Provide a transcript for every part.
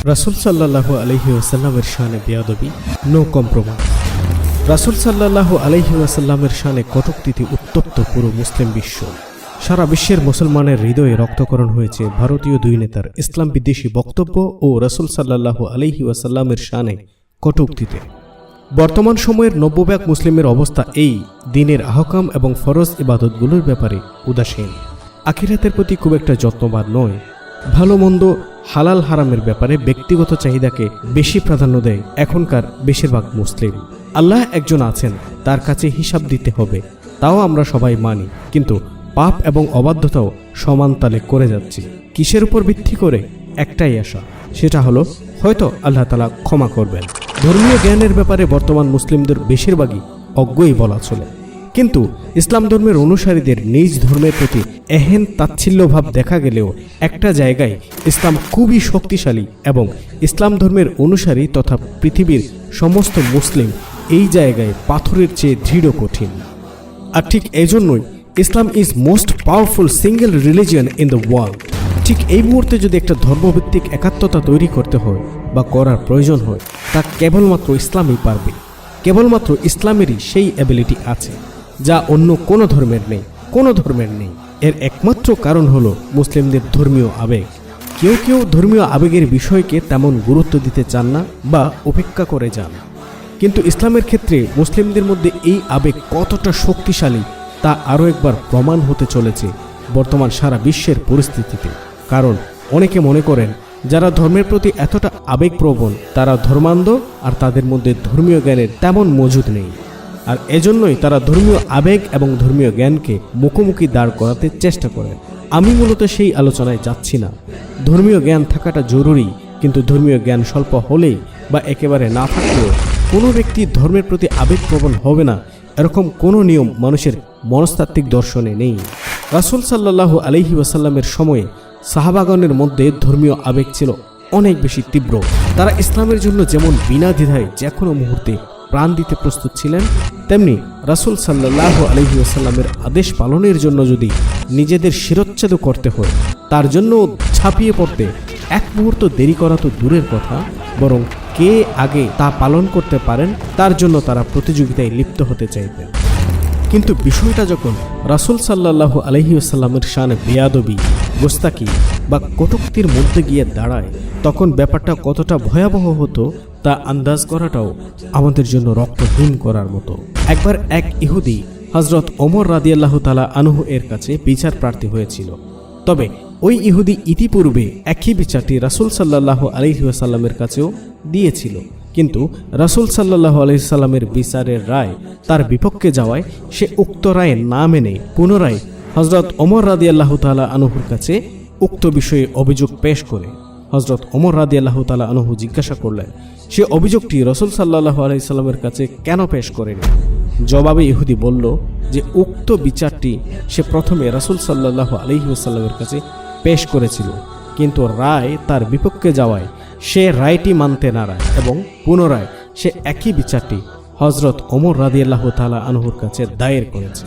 রাসূল সাল্লাল্লাহু আলাইহি ওয়াসাল্লামের শানে বেয়াদবি, নো কম্প্রোমাইজ। রাসূল সাল্লাল্লাহু আলাইহি ওয়াসাল্লামের শানে কটূক্তিতে উত্তপ্ত পুরো মুসলিম বিশ্ব। সারা বিশ্বের মুসলমানের হৃদয়ে রক্তকরণ হয়েছে ভারতীয় দুই নেতার ইসলাম বিদ্বেষী বক্তব্য ও রাসূল সাল্লাল্লাহু আলাইহি ওয়াসাল্লামের শানে কটূক্তিতে। বর্তমান সময়ের 90% মুসলিমের অবস্থা এই, দ্বীনের আহকাম এবং ফরজ ইবাদতগুলোর ব্যাপারে উদাসীন, আখিরাতের প্রতি খুব একটা যত্নবান নয়, ভালো মন্দ হালাল হারামের ব্যাপারে ব্যক্তিগত চাহিদাকে বেশি প্রাধান্য দেয় এখনকার বেশিরভাগ মুসলিম। আল্লাহ একজন আছেন, তার কাছে হিসাব দিতে হবে, তাও আমরা সবাই মানি, কিন্তু পাপ এবং অবাধ্যতাও সমান তালে করে যাচ্ছি। কিসের উপর ভিত্তি করে? একটাই আশা, সেটা হলো হয়তো আল্লাহ তাআলা ক্ষমা করবেন। ধর্মীয় জ্ঞানের ব্যাপারে বর্তমান মুসলিমদের বেশিরভাগই অজ্ঞই বলা চলে, কিন্তু ইসলাম ধর্মের অনুসারীদের নিজ ধর্মের প্রতি এহেন তাচ্ছিল্যভাব দেখা গেলেও একটা জায়গায় ইসলাম খুবই শক্তিশালী এবং ইসলাম ধর্মের অনুসারী তথা পৃথিবীর সমস্ত মুসলিম এই জায়গায় পাথরের চেয়ে দৃঢ় কঠিন। আর ঠিক এজন্যই Islam is most powerful single religion in the world. ঠিক এই মুহূর্তে যদি একটা ধর্মভিত্তিক একাত্মতা তৈরি করতে হয় বা করার প্রয়োজন হয়, তা কেবলমাত্র ইসলামই পারবে। কেবলমাত্র ইসলামেরই সেই অ্যাবিলিটি আছে যা অন্য কোনো ধর্মের নেই। এর একমাত্র কারণ হলো মুসলিমদের ধর্মীয় আবেগ। কেউ ধর্মীয় আবেগের বিষয়কে তেমন গুরুত্ব দিতে চান না বা উপেক্ষা করে যান, কিন্তু ইসলামের ক্ষেত্রে মুসলিমদের মধ্যে এই আবেগ কতটা শক্তিশালী তা আরও একবার প্রমাণ হতে চলেছে বর্তমান সারা বিশ্বের পরিস্থিতিতে। কারণ অনেকে মনে করেন যারা ধর্মের প্রতি এতটা আবেগপ্রবণ তারা ধর্মান্ধ, আর তাদের মধ্যে ধর্মীয় জ্ঞানের তেমন মজুদ নেই। আর এজন্যই তারা ধর্মীয় আবেগ এবং ধর্মীয় জ্ঞানকে মুখোমুখি দাঁড় করাতে চেষ্টা করেন। আমি মূলত সেই আলোচনায় যাচ্ছি না। ধর্মীয় জ্ঞান থাকাটা জরুরি, কিন্তু ধর্মীয় জ্ঞান স্বল্প হলেই বা একেবারে না থাকলেও কোনো ব্যক্তি ধর্মের প্রতি আবেগপ্রবণ হবে না, এরকম কোনো নিয়ম মানুষের মনস্তাত্ত্বিক দর্শনে নেই। রাসূল সাল্লাল্লাহু আলাইহি ওয়াসাল্লামের সময়ে সাহাবাগণের মধ্যে ধর্মীয় আবেগ ছিল অনেক বেশি তীব্র। তারা ইসলামের জন্য যেমন বিনা দ্বিধায় যে কোনো মুহূর্তে প্রাণ দিতে প্রস্তুত ছিলেন, তেমনি রাসূল সাল্লাল্লাহু আলাইহি ওয়াসাল্লামের আদেশ পালনের জন্য যদি নিজেদের শিরচ্ছেদ করতে হয়, তার জন্য ঝাঁপিয়ে পড়তে এক মুহূর্ত দেরি করা তো দূরের কথা, বরং কে আগে তা পালন করতে পারেন তার জন্য তারা প্রতিযোগিতায় লিপ্ত হতে চাইতেন। কিন্তু বিষয়টা যখন রাসূল সাল্লাল্লাহু আলাইহি ওয়াসাল্লামের শানে বেয়াদবি, গোস্তাকি বা কটূক্তির মধ্যে গিয়ে দাঁড়ায়, তখন ব্যাপারটা কতটা ভয়াবহ হতো তা আন্দাজ করাটাও আমাদের জন্য রক্তহীন করার মতো। একবার এক ইহুদি হযরত ওমর রাদিয়াল্লাহু তাআলা আনহু এর কাছে বিচার প্রার্থী হয়েছিল। তবে ওই ইহুদি ইতিপূর্বে একই বিচারটি রাসূল সাল্লাল্লাহু আলাইহি ওয়াসাল্লামের কাছেও দিয়েছিল, কিন্তু রাসূল সাল্লাল্লাহু আলাইহি ওয়াসাল্লামের বিচারের রায় তার বিপক্ষে যাওয়ায় সে উক্ত রায় না মেনে পুনরায় হযরত ওমর রাদিয়াল্লাহু তাআলা আনহুর কাছে উক্ত বিষয়ে অভিযোগ পেশ করে হযরত ওমর রাদিয়াল্লাহু তাআলা আনহু জিজ্ঞাসা করলেন সে অভিযোগটি রাসূল সাল্লাল্লাহু আলাইহি ওয়াসাল্লামের কাছে কেন পেশ করেনি। জবাবে ইহুদি বলল যে উক্ত বিচারটি সে প্রথমে রাসূল সাল্লাল্লাহু আলাইহি ওয়াসাল্লামের কাছে পেশ করেছিল, কিন্তু রায় তার বিপক্ষে যাওয়ায় সে রায়টি মানতে নারাজ এবং পুনরায় সে একই বিচারটি হযরত ওমর রাদিয়াল্লাহু তাআলা আনহুর কাছে দায়ের করেছে।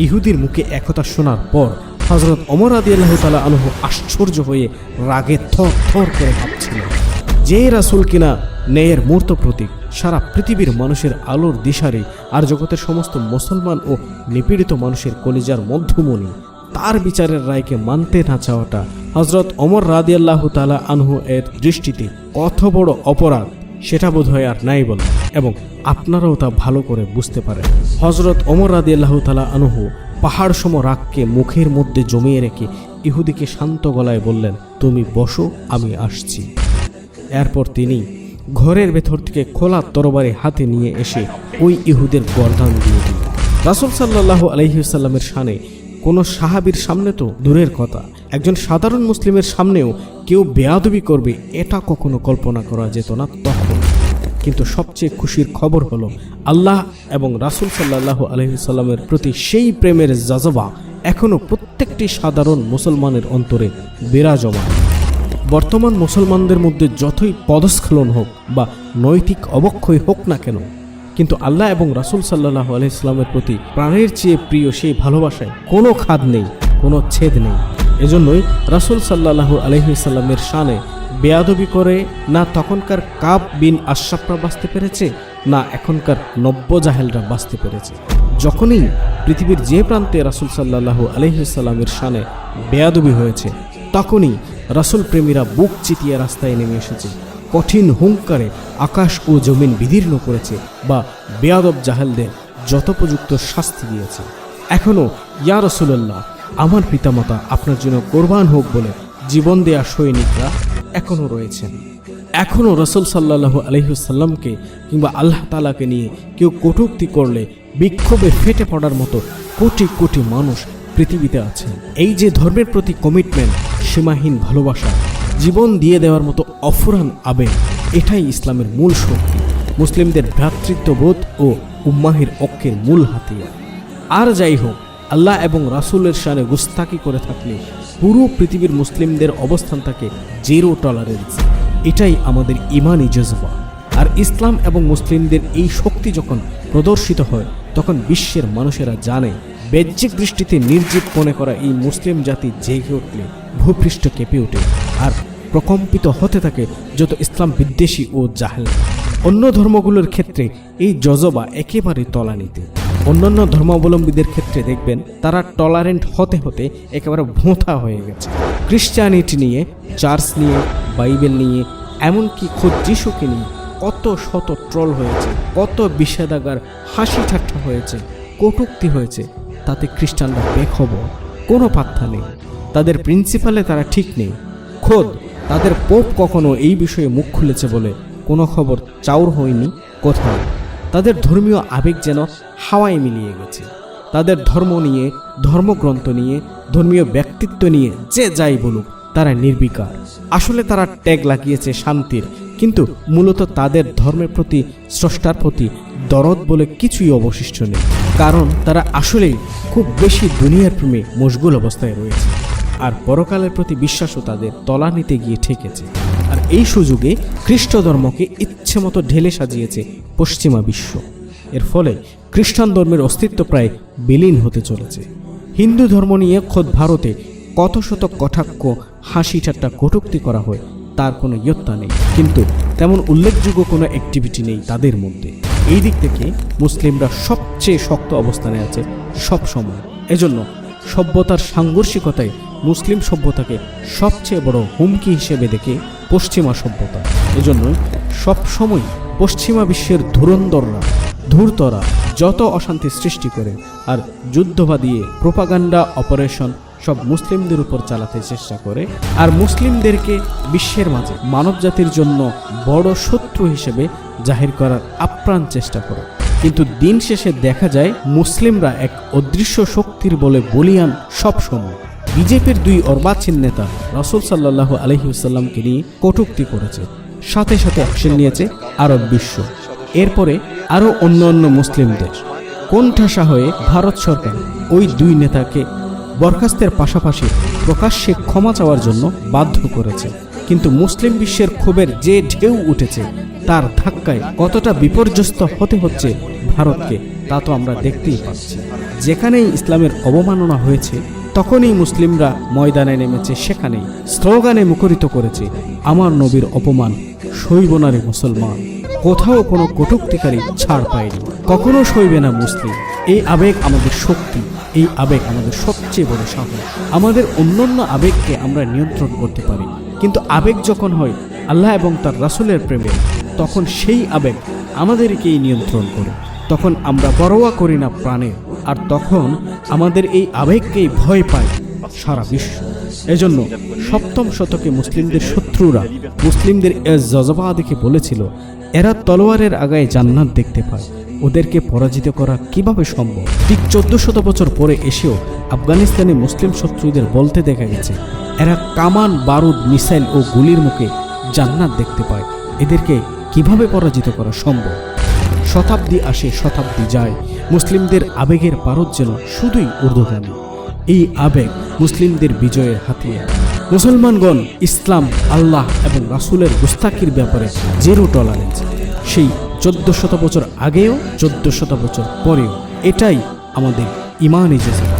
ইহুদির মুখে একথা শোনার পর হযরত ওমর রাদিয়াল্লাহু তাআলা আনহু আশ্চর্য হয়ে রাগে থর থর করে কাঁপছিলেন। যে রাসূল কিনা ন্যায়ের মূর্ত প্রতীক, সারা পৃথিবীর মানুষের আলোর দিশারি, আর জগতের সমস্ত মুসলমান ও নিপীড়িত মানুষের কলিজার মধ্যমণি, তার বিচারের রায়কে মানতে না চাওয়াটা হযরত ওমর রাদিয়াল্লাহু তাআলা আনহু এর দৃষ্টিতে কত বড় অপরাধ সেটা বোধহয় আর নাই বলে, এবং আপনারাও তা ভালো করে বুঝতে পারেন। হযরত ওমর রাদিয়াল্লাহু তাআলা আনহু পাহাড় সম রাগকে মুখের মধ্যে জমিয়ে রেখে ইহুদিকে শান্ত গলায় বললেন, তুমি বসো, আমি আসছি। এরপর তিনি ঘরের ভেতর থেকে খোলা তরবারি হাতে নিয়ে এসে ওই ইহুদের গর্দান দিয়ে দিলেন। রাসূল সাল্লাল্লাহু আলাইহি ওয়াসাল্লামের শানে কোনো সাহাবীর সামনে তো দূরের কথা, একজন সাধারণ মুসলিমের সামনেও কেউ বেয়াদবি করবে এটা কখনো কল্পনা করা যেত না তখন। কিন্তু সবচেয়ে খুশির খবর হলো আল্লাহ এবং রাসূল সাল্লাল্লাহু আলাইহি ওয়াসাল্লামের প্রতি সেই প্রেমের জজবা এখনো প্রত্যেকটি সাধারণ মুসলমানের অন্তরে বিরাজমান। বর্তমান মুসলমানদের মধ্যে যতই পদস্খলন হোক বা নৈতিক অবক্ষয় হোক না কেন, কিন্তু আল্লাহ এবং রাসূল সাল্লাল্লাহু আলাইহি ওয়াসাল্লামের প্রতি প্রাণের চেয়ে প্রিয় সেই ভালোবাসায় কোনো খাদ নেই, কোনো ছেদ নেই। এজন্যই রাসূল সাল্লাল্লাহু আলাইহি ওয়াসাল্লামের শানে বেয়াদবি করে না তখনকার কাব বিন আশরাফরা বাঁচতে পেরেছে, না এখনকার নব্য জাহেলরা বাঁচতে পেরেছে। যখনই পৃথিবীর যে প্রান্তে রাসূল সাল্লাল্লাহু আলাইহি ওয়াসাল্লামের শানে বেয়াদবি হয়েছে, তখনই রাসূল প্রেমীরা বুক চিতিয়ে রাস্তায় নেমে এসেছে, কঠিন হুঙ্কারে আকাশ ও জমিন বিদীর্ণ করেছে বা বেয়াদব জাহেলদের যথোপযুক্ত শাস্তি দিয়েছে। এখনও ইয়া রাসূলুল্লাহ, আমার পিতামাতা আপনার জন্য কোরবান হোক বলে জীবন দেয়া সৈনিকরা এখনও রয়েছেন। এখনও রাসূল সাল্লাল্লাহু আলাইহি ওয়াসাল্লামকে কিংবা আল্লাহ তাআলাকে নিয়ে কেউ কটূক্তি করলে বিক্ষোভে ফেটে পড়ার মতো কোটি কোটি মানুষ পৃথিবীতে আছেন। এই যে ধর্মের প্রতি কমিটমেন্ট, সীমাহীন ভালোবাসা, জীবন দিয়ে দেওয়ার মতো অফুরান আবেগ, এটাই ইসলামের মূল শক্তি, মুসলিমদের ভ্রাতৃত্ববোধ ও উম্মাহের ঐক্যের মূল হাতিয়ার। আর যাই হোক, আল্লাহ এবং রাসূলের শানে গুস্তাকি করে থাকলে পুরো পৃথিবীর মুসলিমদের অবস্থান থাকে জিরো টলারেন্স। এটাই আমাদের ইমানি জজবা। আর ইসলাম এবং মুসলিমদের এই শক্তি যখন প্রদর্শিত হয়, তখন বিশ্বের মানুষেরা জানে বাহ্যিক দৃষ্টিতে নির্জীব মনে করা এই মুসলিম জাতি জেগে উঠলে ভূপৃষ্ঠ কেঁপে ওঠে আর প্রকম্পিত হতে থাকে যত ইসলাম বিদ্বেষী ও জাহেল। অন্য ধর্মগুলোর ক্ষেত্রে এই জজবা একেবারে তলানিতে। অন্যান্য ধর্মাবলম্বীদের ক্ষেত্রে দেখবেন তারা টলারেন্ট হতে হতে একেবারে ভোঁতা হয়ে গেছে। ক্রিশ্চিয়ানিটি নিয়ে, চার্চ নিয়ে, বাইবেল নিয়ে, এমনকি খোদ যিশুকে নিয়ে কত শত ট্রল হয়েছে, কত বিষেধাগার হাসি ঠাট্টা হয়েছে, কটূক্তি হয়েছে। তাতে খ্রিস্টানরা বেখবর, কোনো পাত্তা নেই। তাদের প্রিন্সিপালে তারা ঠিক নেই। খোদ তাদের পোপ কখনো এই বিষয়ে মুখ খুলেছে বলে কোনো খবর চাউর হয়নি কোথাও। তাদের ধর্মীয় আবেগ যেন হাওয়ায় মিলিয়ে গেছে। তাদের ধর্ম নিয়ে, ধর্মগ্রন্থ নিয়ে, ধর্মীয় ব্যক্তিত্ব নিয়ে যে যাই বলুক, তারা নির্বিকার। আসলে তারা ট্যাগ লাগিয়েছে শান্তির, কিন্তু মূলত তাদের ধর্মের প্রতি, স্রষ্টার প্রতি দরদ বলে কিছুই অবশিষ্ট নেই। কারণ তারা আসলেই খুব বেশি দুনিয়ার প্রেমে মশগুল অবস্থায় রয়েছে, আর পরকালের প্রতি বিশ্বাসও তাদের তলানিতে গিয়ে ঠেকেছে। আর এই সুযোগে খ্রিস্ট ধর্মকে ইচ্ছে মতো ঢেলে সাজিয়েছে পশ্চিমা বিশ্ব। এর ফলে খ্রিস্টান ধর্মের অস্তিত্ব প্রায় বিলীন হতে চলেছে। হিন্দু ধর্ম নিয়ে খোদ ভারতে কত শত কটাক্ষ, হাসি ঠাট্টা, কটূক্তি করা হয়, তার কোনো ইয়ত্তা নেই, কিন্তু তেমন উল্লেখযোগ্য কোনো অ্যাক্টিভিটি নেই তাদের মধ্যে। এই দিক থেকে মুসলিমরা সবচেয়ে শক্ত অবস্থানে আছে সব সময়। এজন্য সভ্যতার সাংঘর্ষিকতায় মুসলিম সভ্যতাকে সবচেয়ে বড় হুমকি হিসেবে দেখে পশ্চিমা সভ্যতা। এজন্য সবসময় পশ্চিমা বিশ্বের ধুরন্ধররা, ধূর্তরা যত অশান্তি সৃষ্টি করে আর যুদ্ধ বাঁধিয়ে প্রোপাগান্ডা অপারেশন সব মুসলিমদের উপর চালাতে চেষ্টা করে, আর মুসলিমদেরকে বিশ্বের মাঝে মানবজাতির জন্য বড় শত্রু হিসেবে জাহির করার আপ্রাণ চেষ্টা করে। কিন্তু দিন শেষে দেখা যায় মুসলিমরা এক অদৃশ্য শক্তির বলে বলিয়ান সব সময়। বিজেপির দুই অর্বাচীন নেতা রাসূল সাল্লাল্লাহু আলাইহি ওয়াসাল্লামকে নিয়ে কটূক্তি করেছে, সাথে সাথে অ্যাকশন নিয়েছে আরব বিশ্ব, এরপরে আরও অন্য মুসলিম দেশ। কোণঠাসা হয়ে ভারত সরকার ওই দুই নেতাকে বরখাস্তের পাশাপাশি প্রকাশ্যে ক্ষমা চাওয়ার জন্য বাধ্য করেছে। কিন্তু মুসলিম বিশ্বের ক্ষোভের যে ঢেউ উঠেছে, তার ধাক্কায় কতটা বিপর্যস্ত হতে হচ্ছে ভারতকে, তা তো আমরা দেখতেই পাচ্ছি। যেখানেই ইসলামের অবমাননা হয়েছে, তখনই মুসলিমরা ময়দানে নেমেছে, সেখানেই স্লোগানে মুখরিত করেছে, আমার নবীর অপমান সইব না রে মুসলমান। কোথাও কোনো কটূক্তিকারী ছাড় পায়নি, কখনো সইবে না মুসলিম। এই আবেগ আমাদের শক্তি, এই আবেগ আমাদের সবচেয়ে বড় সাহস। আমাদের অন্যান্য আবেগকে আমরা নিয়ন্ত্রণ করতে পারি, কিন্তু আবেগ যখন হয় আল্লাহ এবং তার রাসূলের প্রেমে, তখন সেই আবেগ আমাদেরকেই নিয়ন্ত্রণ করে। তখন আমরা পরোয়া করি না প্রাণে, আর তখন আমাদের এই আবেগকেই ভয় পায় সারা বিশ্ব। এজন্য সপ্তম শতকে মুসলিমদের শত্রুরা মুসলিমদের জজবা দেখে বলেছিল, এরা তলোয়ারের আগায় জান্নাত দেখতে পায়, ওদেরকে পরাজিত করা কিভাবে সম্ভব? ঠিক 1400 বছর পরে এসেও আফগানিস্তানে মুসলিম শত্রুদের বলতে দেখা গেছে, এরা কামান, বারুদ, মিসাইল ও গুলির মুখে জান্নাত দেখতে পায়, এদেরকে কিভাবে পরাজিত করা সম্ভব? শতাব্দী আসে, শতাব্দী যায়, মুসলিমদের আবেগের পারদ যেন শুধুই ঊর্ধ্বগামী। এই আবেগ মুসলিমদের বিজয়ের হাতিয়ার। মুসলমানগণ ইসলাম, আল্লাহ এবং রাসূলের গুস্তাকির ব্যাপারে জিরো টলারেন্স, সেই 1400 বছর আগেও 1400 বছর পরেও। এটাই আমাদের ইমানি জজবা।